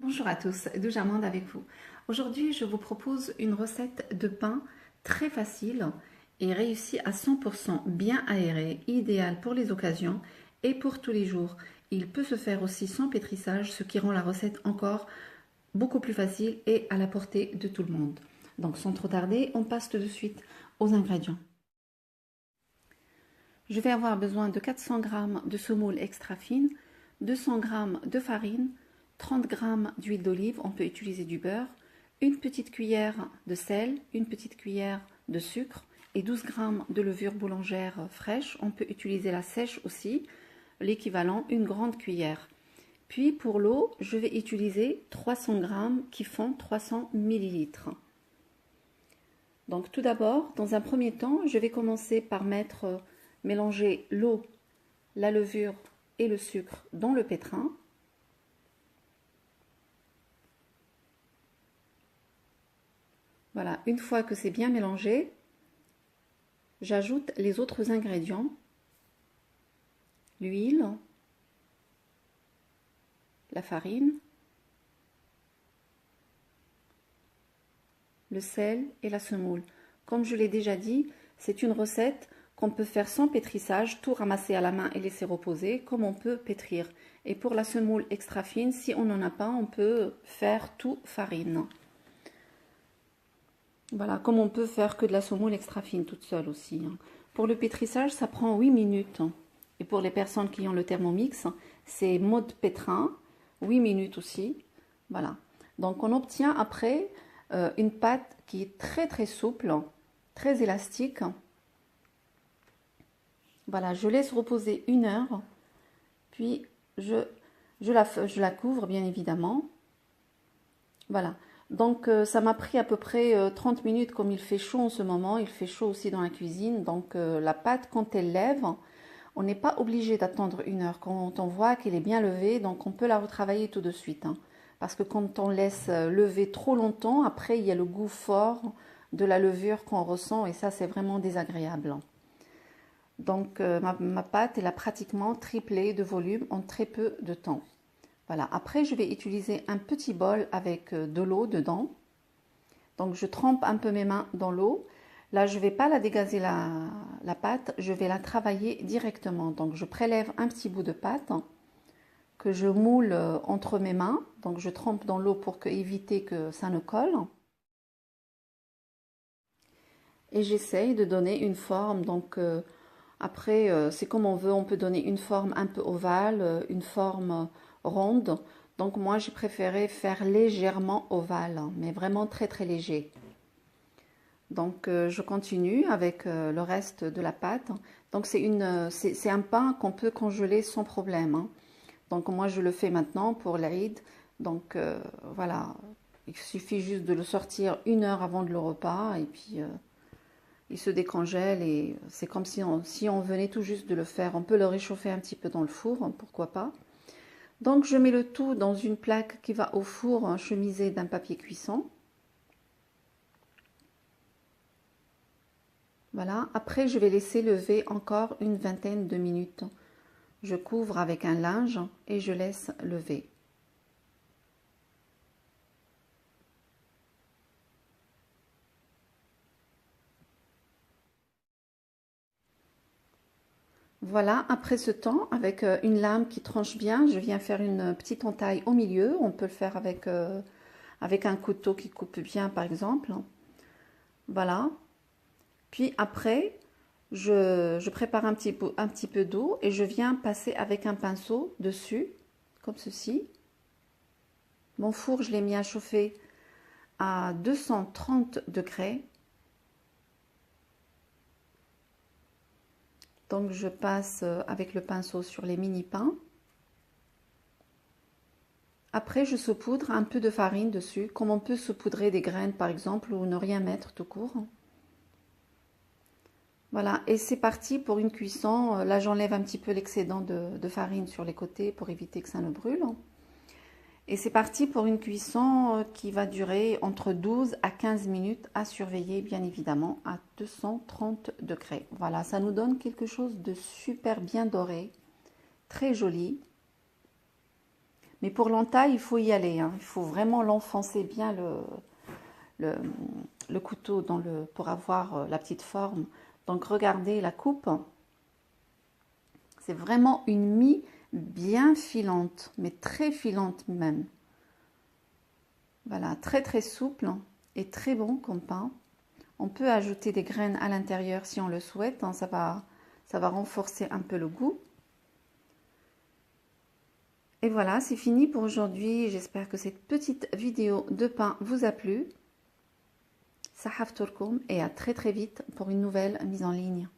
Bonjour à tous, Douce Amande avec vous. Aujourd'hui, je vous propose une recette de pain très facile et réussie à 100%, bien aérée, idéale pour les occasions et pour tous les jours. Il peut se faire aussi sans pétrissage, ce qui rend la recette encore beaucoup plus facile et à la portée de tout le monde. Donc sans trop tarder, on passe tout de suite aux ingrédients. Je vais avoir besoin de 400 g de semoule extra fine, 200 g de farine, 30 g d'huile d'olive, on peut utiliser du beurre, une petite cuillère de sel, une petite cuillère de sucre et 12 g de levure boulangère fraîche, on peut utiliser la sèche aussi, l'équivalent une grande cuillère. Puis pour l'eau, je vais utiliser 300 g qui font 300 ml. Donc tout d'abord, dans un premier temps, je vais commencer par mélanger l'eau, la levure et le sucre dans le pétrin. Voilà, une fois que c'est bien mélangé, j'ajoute les autres ingrédients, l'huile, la farine, le sel et la semoule. Comme je l'ai déjà dit, c'est une recette qu'on peut faire sans pétrissage, tout ramasser à la main et laisser reposer, comme on peut pétrir. Et pour la semoule extra fine, si on n'en a pas, on peut faire tout farine. Voilà, comme on peut faire que de la semoule extra fine toute seule aussi. Pour le pétrissage, ça prend 8 minutes. Et pour les personnes qui ont le Thermomix, c'est mode pétrin, 8 minutes aussi. Voilà. Donc on obtient après une pâte qui est très souple, très élastique. Voilà, je laisse reposer 1 heure, puis je la couvre bien évidemment. Voilà, donc ça m'a pris à peu près 30 minutes comme il fait chaud en ce moment, il fait chaud aussi dans la cuisine, donc la pâte quand elle lève, on n'est pas obligé d'attendre 1 heure. Quand on voit qu'elle est bien levée, donc on peut la retravailler tout de suite. Parce que quand on laisse lever trop longtemps, après il y a le goût fort de la levure qu'on ressent et ça c'est vraiment désagréable. Donc ma pâte elle a pratiquement triplé de volume en très peu de temps. Voilà, après je vais utiliser un petit bol avec de l'eau dedans. Donc je trempe un peu mes mains dans l'eau. Là je ne vais pas la dégazer la pâte, je vais la travailler directement. Donc je prélève un petit bout de pâte que je moule entre mes mains. Donc je trempe dans l'eau pour éviter que ça ne colle. Et j'essaye de donner une forme. Donc après c'est comme on veut, on peut donner une forme un peu ovale, une forme ronde. Donc moi j'ai préféré faire légèrement ovale, mais vraiment très léger. Donc je continue avec le reste de la pâte. Donc c'est un pain qu'on peut congeler sans problème. Donc moi je le fais maintenant pour l'Aïd. Donc voilà, il suffit juste de le sortir 1 heure avant le repas et puis il se décongèle et c'est comme si on venait tout juste de le faire. On peut le réchauffer un petit peu dans le four, pourquoi pas. Donc je mets le tout dans une plaque qui va au four chemisée d'un papier cuisson. Voilà, après je vais laisser lever encore une vingtaine de minutes. Je couvre avec un linge et je laisse lever. Voilà, après ce temps, avec une lame qui tranche bien, je viens faire une petite entaille au milieu. On peut le faire avec un couteau qui coupe bien, par exemple. Voilà. Puis après, je prépare un petit peu d'eau et je viens passer avec un pinceau dessus, comme ceci. Mon four, je l'ai mis à chauffer à 230 degrés. Donc je passe avec le pinceau sur les mini pains. Après je saupoudre un peu de farine dessus, comme on peut saupoudrer des graines par exemple, ou ne rien mettre tout court. Voilà, et c'est parti pour une cuisson. Là j'enlève un petit peu l'excédent de farine sur les côtés pour éviter que ça ne brûle. Et c'est parti pour une cuisson qui va durer entre 12 à 15 minutes à surveiller bien évidemment à 230 degrés. Voilà, ça nous donne quelque chose de super bien doré, très joli. Mais pour l'entaille, il faut y aller, hein. Il faut vraiment l'enfoncer bien le couteau pour avoir la petite forme. Donc regardez la coupe. C'est vraiment une mie bien filante, mais très filante même. Voilà, très très souple et très bon comme pain. On peut ajouter des graines à l'intérieur si on le souhaite, hein. Ça va renforcer un peu le goût. Et voilà, c'est fini pour aujourd'hui. J'espère que cette petite vidéo de pain vous a plu. Sahaf Turkoum et à très très vite pour une nouvelle mise en ligne.